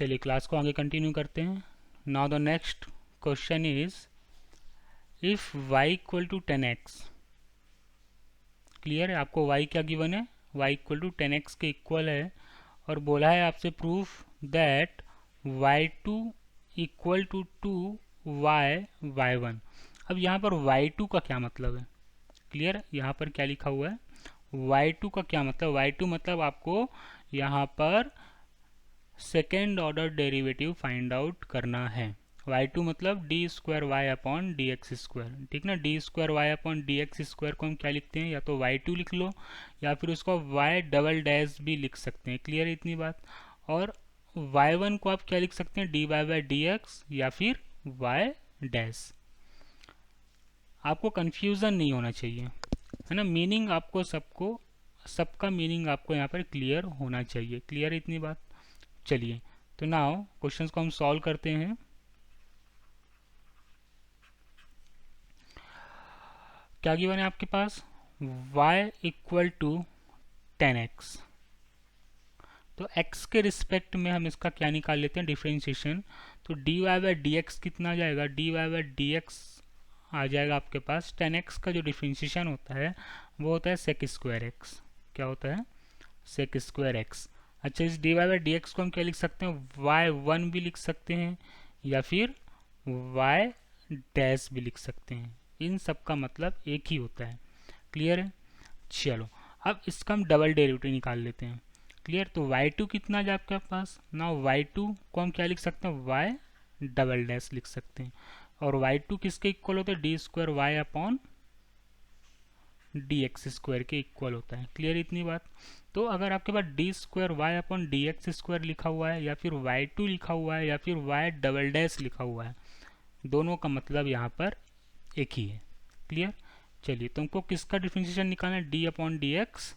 चलिए क्लास को आगे कंटिन्यू करते हैं। Now the next question is if y equal to 10x। Clear है? आपको y क्या गिवन है? y इक्वल टू 10x के इक्वल है और बोला है आपसे proof that y2 equal to 2y1। अब यहाँ पर y2 का क्या मतलब है? क्लियर? यहाँ पर क्या लिखा हुआ है? y2 का क्या मतलब? y2 मतलब आपको यहाँ पर second order derivative find out करना है। y2 मतलब D square Y upon D X square, ठीक ना। D square Y upon D X square को हम क्या लिखते हैं? या तो y2 लिख लो या फिर उसको y डबल डैश भी लिख सकते हैं। क्लियर है इतनी बात? और y1 को आप क्या लिख सकते हैं? D Y by D X या फिर y डैश। आपको कंफ्यूजन नहीं होना चाहिए, है ना। मीनिंग आपको सबका मीनिंग आपको यहाँ पर क्लियर होना चाहिए। क्लियर है इतनी बात? चलिए तो नाउ क्वेश्चंस को हम सॉल्व करते हैं। क्या गिवन है आपके पास? y equal to 10x। तो x के रिस्पेक्ट में हम इसका क्या निकाल लेते हैं? डिफरेंशिएशन। तो dy बाई डी एक्स कितना आ जाएगा? dy बाई डी एक्स आ जाएगा आपके पास 10x का जो डिफरेंशिएशन होता है वो होता है सेक स्क्वायर एक्स। क्या होता है? Sec square X. अच्छा, इस D Y by D X को हम क्या लिख सकते हैं? y1 भी लिख सकते हैं या फिर y डैश भी लिख सकते हैं। इन सब का मतलब एक ही होता है। क्लियर है? चलो अब इसका हम डबल डेरिवेटिव निकाल लेते हैं। क्लियर? तो y2 कितना है आपके पास ना? y2 को हम क्या लिख सकते हैं? y डबल डैश लिख सकते हैं। और y2 किसके इक्वल होता है? D square Y upon D X square के इक्वल होता है। क्लियर इतनी बात? तो अगर आपके पास D square Y upon D X square लिखा हुआ है या फिर y2 लिखा हुआ है या फिर y डबल डैश लिखा हुआ है, दोनों का मतलब यहाँ पर एक ही है। क्लियर? चलिए तुमको किसका डिफरेंशिएशन निकालना है? D upon D X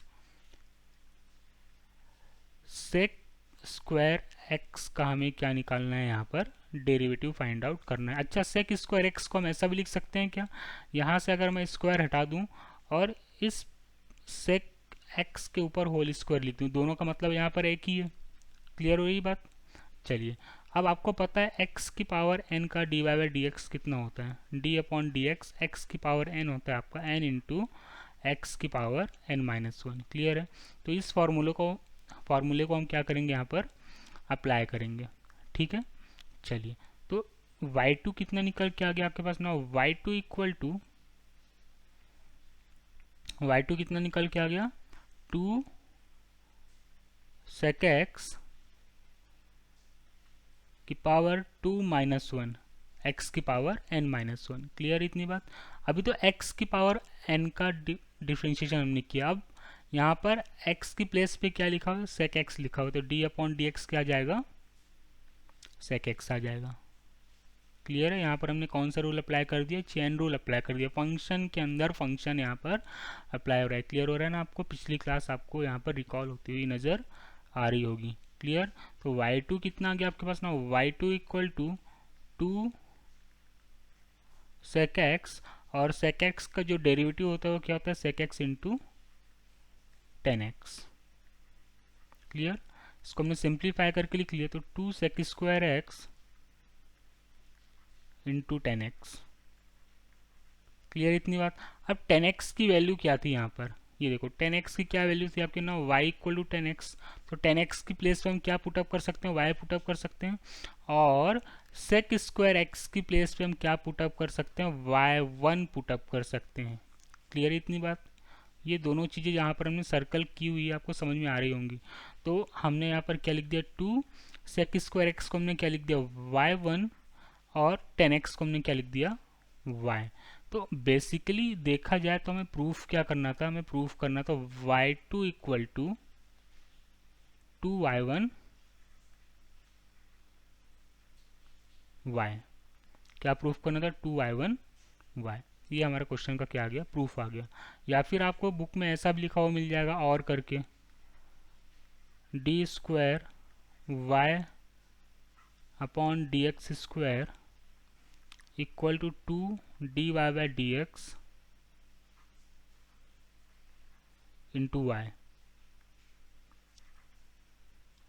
sec square X का हमें क्या निकालना है? यहाँ पर डेरिवेटिव फाइंड आउट करना है। अच्छा, सेक स्क्वायर एक्स को हम ऐसा भी लिख सकते हैं क्या? यहाँ से अगर मैं स्क्वायर हटा दूँ और इस सेक एक्स के ऊपर होल स्क्वायर लिख दूँ, दोनों का मतलब यहाँ पर एक ही है। क्लियर हो रही बात? चलिए अब आपको पता है एक्स की पावर एन का D Y by D X कितना होता है? D upon D X, X की पावर एन होता है आपका एन इंटू एक्स की power N minus one. Clear है? तो इस फार्मूले को हम क्या करेंगे? यहाँ पर अप्लाई करेंगे। ठीक है, चलिए तो y2 कितना निकल के आ गया आपके पास ना? y2 इक्वल टू y2 कितना निकल के आ गया? 2 sec x की पावर 2 माइनस वन, एक्स की power n minus one. Clear इतनी बात? अभी तो x की पावर n का डिफ्रेंशिएशन हमने किया। अब यहाँ पर x की प्लेस पे क्या लिखा हुआ? sec x लिखा हुआ। तो d अपॉन डी एक्स क्या आ जाएगा? sec x आ जाएगा। क्लियर है? यहाँ पर हमने कौन सा रूल अप्लाई कर दिया? चेन रूल अप्लाई कर दिया। फंक्शन के अंदर फंक्शन यहाँ पर अप्लाई हो रहा है। क्लियर हो रहा है ना आपको? पिछली क्लास आपको यहाँ पर रिकॉल होती हुई नज़र आ रही होगी। क्लियर? तो y2 कितना आ गया आपके पास ना? y2 equal to 2 sec x, और sec x का जो डेरिवेटिव होता है वो क्या होता है? sec x into 10x। Clear? इसको हमने सिंप्लीफाई करके लिख लिया। तो 2 sec square x into 10x। Clear इतनी बात? अब 10x की वैल्यू क्या थी यहाँ पर? ये देखो 10x की क्या वैल्यू थी आपके ना? y equal to 10x। तो 10x की प्लेस पे हम क्या पुटअप कर सकते हैं? y पुटअप कर सकते हैं। और sec स्क्वायर x की प्लेस पे हम क्या पुटअप कर सकते हैं? y1 पुटअप कर सकते हैं। क्लियर इतनी बात? ये दोनों चीज़ें यहाँ पर हमने सर्कल की हुई है, आपको समझ में आ रही होंगी। तो हमने यहाँ पर क्या लिख दिया? 2 sec स्क्वायर एक्स को हमने क्या लिख दिया? y1, और 10x को हमने क्या लिख दिया? y। तो बेसिकली देखा जाए तो हमें प्रूफ क्या करना था? हमें प्रूफ करना था y2 equal to 2y1 y। क्या प्रूफ करना था? 2y1 y। ये हमारा क्वेश्चन का क्या आ गया? प्रूफ आ गया। या फिर आपको बुक में ऐसा भी लिखा हुआ मिल जाएगा और करके, D square Y upon D X square equal to 2 D Y by D X into Y.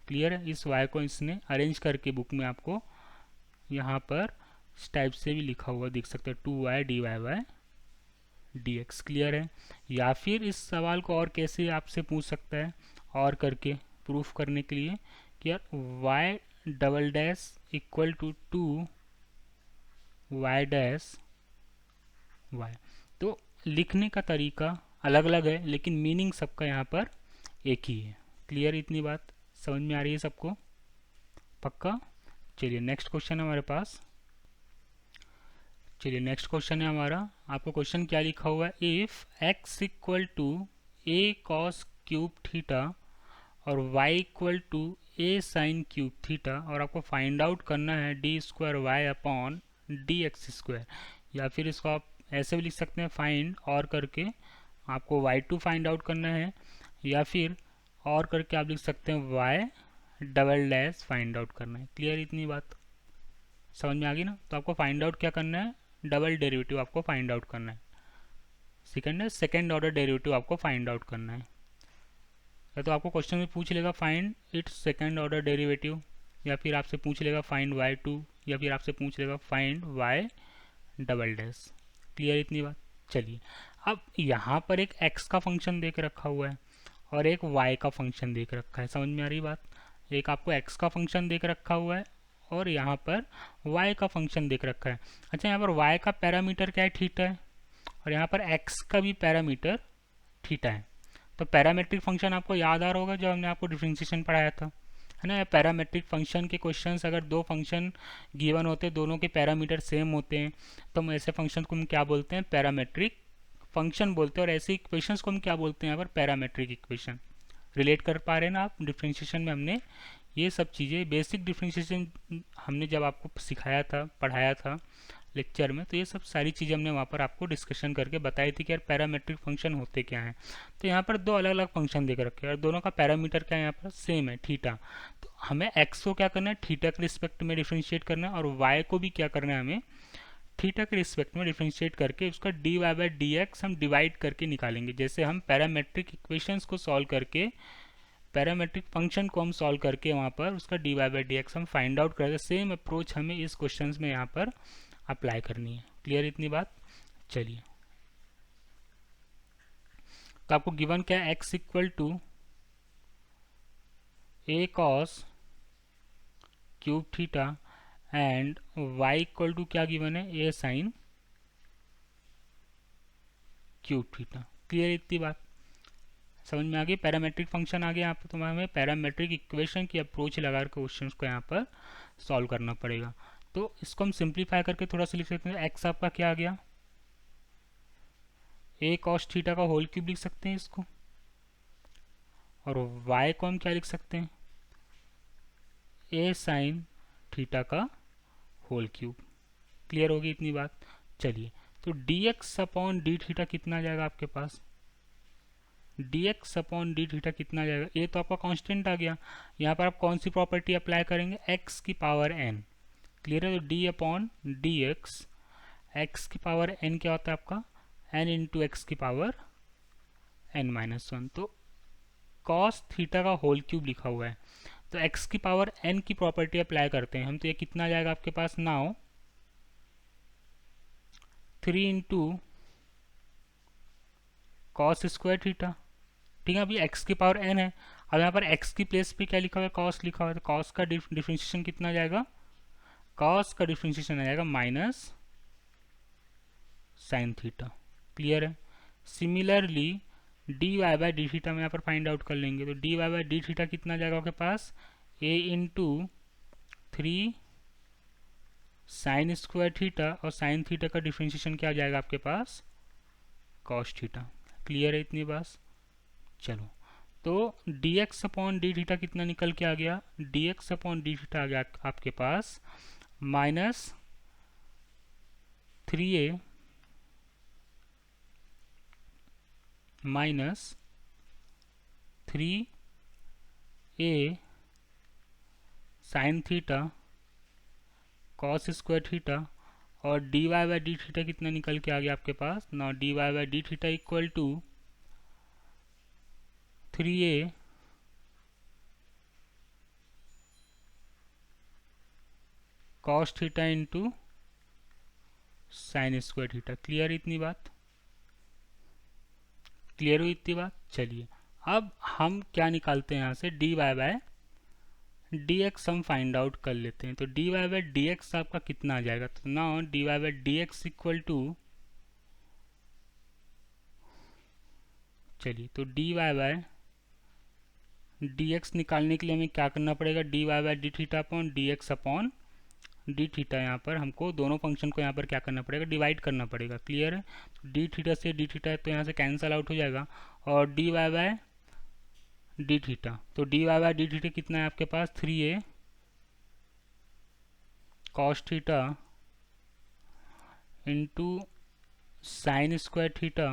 Clear है। इस y को इसने अरेंज करके बुक में आपको यहाँ पर इस टाइप से भी लिखा हुआ देख सकते हैं 2y dy by dx। Clear है। या फिर इस सवाल को और कैसे आपसे पूछ सकता है और करके प्रूफ करने के लिए कि यार y double dash equal to 2y dash y। तो लिखने का तरीका अलग अलग है लेकिन मीनिंग सबका यहाँ पर एक ही है। क्लियर, इतनी बात समझ में आ रही है सबको? पक्का। चलिए नेक्स्ट क्वेश्चन है हमारे पास। चलिए नेक्स्ट क्वेश्चन है हमारा। आपको क्वेश्चन क्या लिखा हुआ है, if x equal to a cos cube theta और y equal to a sine cube theta और आपको फाइंड आउट करना है D square Y upon D X square. या फिर इसको आप ऐसे भी लिख सकते हैं फाइंड और करके आपको y2 फाइंड आउट करना है, या फिर और करके आप लिख सकते हैं y double dash find out करना है। क्लियर, इतनी बात समझ में आ गई ना? तो आपको फाइंड आउट क्या करना है, डबल डेरिवेटिव आपको फाइंड आउट करना है। सेकंड है सेकंड ऑर्डर डेरिवेटिव आपको फाइंड आउट करना है। या तो आपको क्वेश्चन में पूछ लेगा find its second order derivative, या फिर आपसे पूछ लेगा फाइंड y2, या फिर आपसे पूछ लेगा find y double dash. Clear, इतनी बात। चलिए अब यहाँ पर एक x का फंक्शन देख रखा हुआ है और एक y का फंक्शन देख रखा है। समझ में आ रही बात? एक आपको x का फंक्शन देख रखा हुआ है और यहाँ पर y का फंक्शन देख रखा है। अच्छा, यहाँ पर y का पैरामीटर क्या है, थीटा है, और यहाँ पर x का भी पैरामीटर थीटा है। तो पैरामेट्रिक फंक्शन आपको याद आ रहा होगा जब हमने आपको डिफरेंशिएशन पढ़ाया था, है ना? पैरामेट्रिक फंक्शन के क्वेश्चंस, अगर दो फंक्शन गिवन होते हैं, दोनों के पैरामीटर सेम होते हैं, तो हम ऐसे फंक्शन को हम क्या बोलते हैं, पैरामेट्रिक फंक्शन बोलते हैं। और ऐसे इक्वेशंस को हम क्या बोलते हैं यहाँ पर, पैरामेट्रिक इक्वेशन। रिलेट कर पा रहे हैं ना आप? डिफरेंशिएशन में हमने ये सब चीज़ें, बेसिक डिफरेंशिएशन हमने जब आपको सिखाया था, पढ़ाया था लेक्चर में, तो ये सब सारी चीज़ें हमने वहाँ पर आपको डिस्कशन करके बताई थी कि यार पैरामेट्रिक फंक्शन होते क्या हैं। तो यहाँ पर दो अलग अलग फंक्शन देख रखे हैं और दोनों का पैरामीटर क्या है यहाँ पर, सेम है, थीटा। तो हमें एक्स को क्या करना है, थीटा के रिस्पेक्ट में डिफ्रेंशिएट करना है, और वाई को भी क्या करना है, हमें थीटा के रिस्पेक्ट में डिफ्रेंशिएट करके उसका D Y by D x हम डिवाइड करके निकालेंगे। जैसे हम पैरामेट्रिक इक्वेशंस को सॉल्व करके, पैरामेट्रिक फंक्शन को हम सॉल्व करके वहाँ पर उसका D Y by D x हम फाइंड आउट करेंगे। सेम अप्रोच हमें इस क्वेश्चन में यहाँ पर अप्लाई करनी है। क्लियर, इतनी बात। चलिए, तो आपको गिवन क्या है, x equal to a cos cube theta and y equal to क्या गिवन है, a sine cube theta. Clear, इतनी बात समझ में आ गई? पैरामेट्रिक फंक्शन आ गया यहाँ पर, तो हमें पैरामेट्रिक इक्वेशन की अप्रोच लगा कर क्वेश्चन को यहाँ पर सॉल्व करना पड़ेगा। तो इसको हम सिंप्लीफाई करके थोड़ा सा लिख सकते हैं। x आपका क्या आ गया, a कॉस थीटा का होल क्यूब लिख सकते हैं इसको, और y को हम क्या लिख सकते हैं, a साइन थीटा का होल क्यूब। क्लियर होगी इतनी बात? चलिए, तो dx अपॉन डी थीटा कितना आ जाएगा आपके पास, dx अपॉन डी थीटा कितना आ जाएगा, ये तो आपका कांस्टेंट आ गया। यहाँ पर आप कौन सी प्रॉपर्टी अप्लाई करेंगे, x की पावर n। क्लियर है? तो d upon D X, X की पावर n क्या होता है आपका, n इंटू एक्स की पावर n माइनस वन। तो cos थीटा का होल क्यूब लिखा हुआ है, तो x की पावर n की प्रॉपर्टी अप्लाई करते हैं हम, तो ये कितना आ जाएगा आपके पास, now 3 into cos square theta. ठीक है, अभी x की पावर n है, अब यहाँ पर x की प्लेस पे क्या लिखा हुआ है, cos लिखा हुआ है, तो cos का डिफ्रेंशिएशन कितना आ जाएगा, cos का डिफ्रेंशिएशन आ जाएगा माइनस साइन थीटा। क्लियर है? Similarly d Y by D theta में यहाँ पर फाइंड आउट कर लेंगे, तो D Y by D theta कितना आ जाएगा आपके पास, a into 3 sine square theta, और साइन थीटा का डिफ्रेंशिएशन क्या आ जाएगा आपके पास, कॉस थीटा। क्लियर है इतनी बात? चलो, तो dx अपॉन डी थीटा कितना निकल के आ गया, dx अपॉन डी थीटा आ गया आपके पास minus 3a minus 3a sine theta cos square theta, और D Y by D theta कितना निकल के आ गया आपके पास, ना D Y by D theta equal to 3a cos theta into sine square theta. Clear इतनी बात? क्लियर हुई इतनी बात? चलिए अब हम क्या निकालते हैं यहाँ से, d Y by d x हम फाइंड आउट कर लेते हैं। तो D Y by d x आपका कितना आ जाएगा, तो now d Y by d x equal to, चलिए तो D Y by d x निकालने के लिए हमें क्या करना पड़ेगा, d Y by D theta upon D x upon D theta. यहाँ पर हमको दोनों फंक्शन को यहाँ पर क्या करना पड़ेगा, डिवाइड करना पड़ेगा। क्लियर है? तो डी थीटा से डी थीटा तो यहाँ से कैंसल आउट हो जाएगा, और D Y by D theta, तो D Y by D theta कितना है आपके पास, 3a cos theta into sine square theta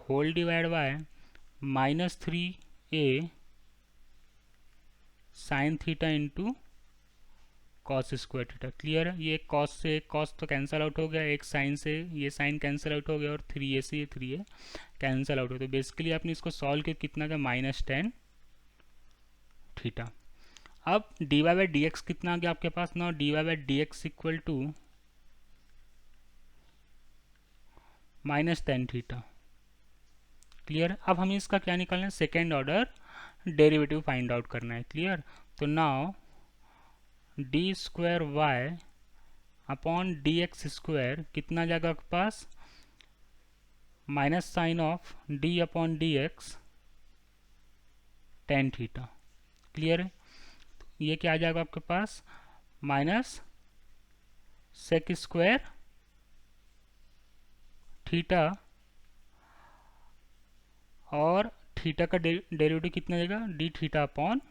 whole divide by -3a sine theta into cos square theta. Clear है? ये कॉस से कॉस तो कैंसिल आउट हो गया, एक साइन से ये साइन कैंसिल आउट हो गया, और 3a से ये 3a कैंसिल आउट हो गया। तो बेसिकली आपने इसको सॉल्व किया, कितना का -10 थीटा। अब D Y by D X कितना आ गया आपके पास ना, D Y by D x equal to -10 theta. Clear? अब हमें इसका क्या निकालना है, second order derivative find out करना है। क्लियर? तो now D square Y upon D X square कितना जाएगा आपके पास, minus sine of D upon D X tan theta. Clear है? तो ये क्या आ जाएगा आपके पास, माइनस सेक स्क्वायर थीटा, और थीटा का डेरिवेटिव कितना जाएगा, D theta upon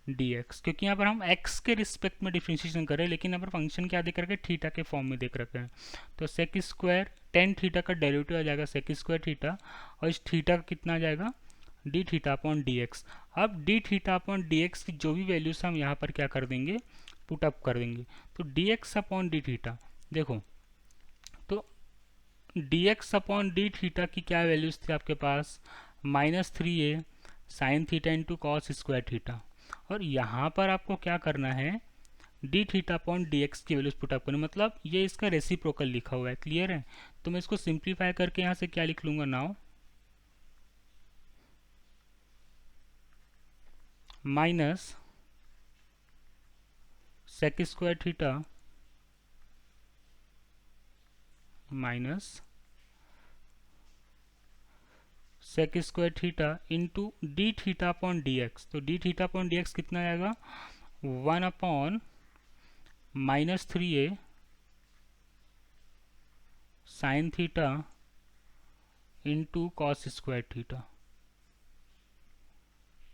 D x. क्योंकि यहाँ पर हम एक्स के रिस्पेक्ट में डिफ्रेंशिएशन कर रहे हैं, लेकिन यहाँ पर फंक्शन क्या देख रखे हैं, थीटा के फॉर्म में देख रखे हैं। तो सेक स्क्वायर टेन थीटा का डेरिवेटिव आ जाएगा सेक स्क्वायर थीटा, और इस थीटा का कितना आ जाएगा, D theta upon D X. अब D theta upon D X की जो भी वैल्यूज हम यहाँ पर क्या कर देंगे, पुट अप कर देंगे। तो D x upon D theta, देखो तो D x upon D theta की क्या वैल्यूज थी आपके पास, -3a sine theta into cos square theta, और यहाँ पर आपको क्या करना है, D theta upon D X की वैल्यूज पुटअप करनी, मतलब ये इसका रेसिप्रोकल लिखा हुआ है। क्लियर है? तो मैं इसको सिंप्लीफाई करके यहाँ से क्या लिख लूँगा, now minus sec square theta minus sec square theta into D theta upon D X. तो D theta upon D X कितना आएगा, 1 upon -3a sine theta into cos square theta.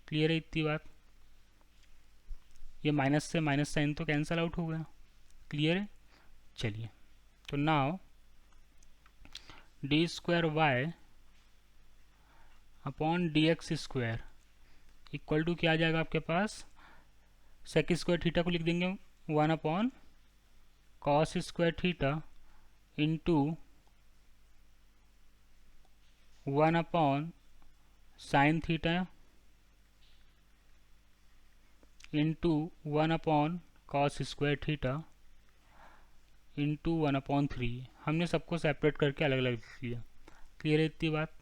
Clear है इतनी बात? ये माइनस से माइनस साइन तो cancel out हो गया। क्लियर है? चलिए तो now D square Y upon D X square equal to क्या आ जाएगा आपके पास, सेक स्क्वायर थीटा को लिख देंगे 1 upon cos square theta into 1 upon sine theta into 1 upon cos square theta into 1 upon 3। हमने सबको सेपरेट करके अलग अलग लिख लिया। क्लियर है इतनी बात?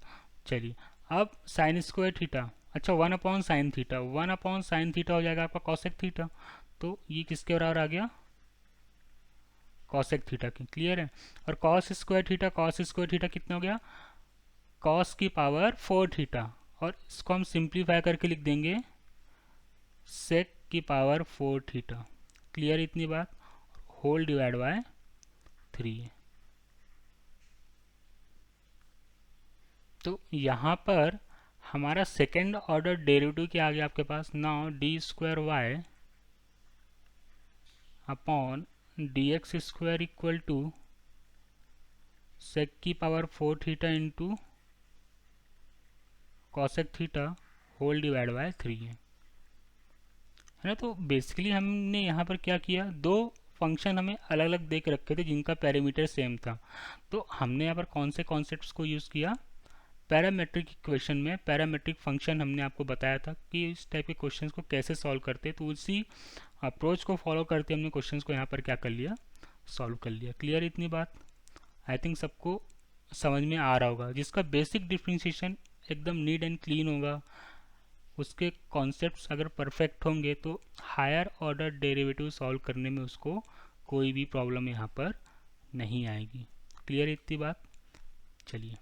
चलिए अब साइन स्क्वायर थीटा, अच्छा 1 upon sine theta, 1 upon sine theta हो जाएगा आपका कॉसेक थीटा, तो ये किसके बराबर आ गया, कॉसेक थीटा की। क्लियर है? और कॉस स्क्वायर थीटा कितना हो गया, कॉस की पावर 4 थीटा, और इसको हम सिंप्लीफाई करके लिख देंगे सेक की पावर 4 थीटा। क्लियर इतनी बात? Whole divide by 3। तो यहाँ पर हमारा सेकेंड ऑर्डर डेरिवेटिव क्या आ गया आपके पास, now D square Y upon D X square equal to sec की power 4 theta into cosec theta whole divide by 3 है ना। तो बेसिकली हमने यहाँ पर क्या किया, दो फंक्शन हमें अलग अलग देख रखे थे जिनका पैरामीटर सेम था, तो हमने यहाँ पर कौन से कॉन्सेप्ट्स को यूज़ किया, पैरामेट्रिक इक्वेशन में पैरामेट्रिक फंक्शन हमने आपको बताया था कि इस टाइप के क्वेश्चंस को कैसे सॉल्व करते हैं, तो उसी अप्रोच को फॉलो करते हमने क्वेश्चंस को यहाँ पर क्या कर लिया, सॉल्व कर लिया। क्लियर इतनी बात? आई थिंक सबको समझ में आ रहा होगा। जिसका बेसिक डिफ्रेंशिएशन एकदम नीट एंड क्लीन होगा, उसके कॉन्सेप्ट्स अगर परफेक्ट होंगे तो हायर ऑर्डर डेरिवेटिव सॉल्व करने में उसको कोई भी प्रॉब्लम यहाँ पर नहीं आएगी। क्लियर इतनी बात? चलिए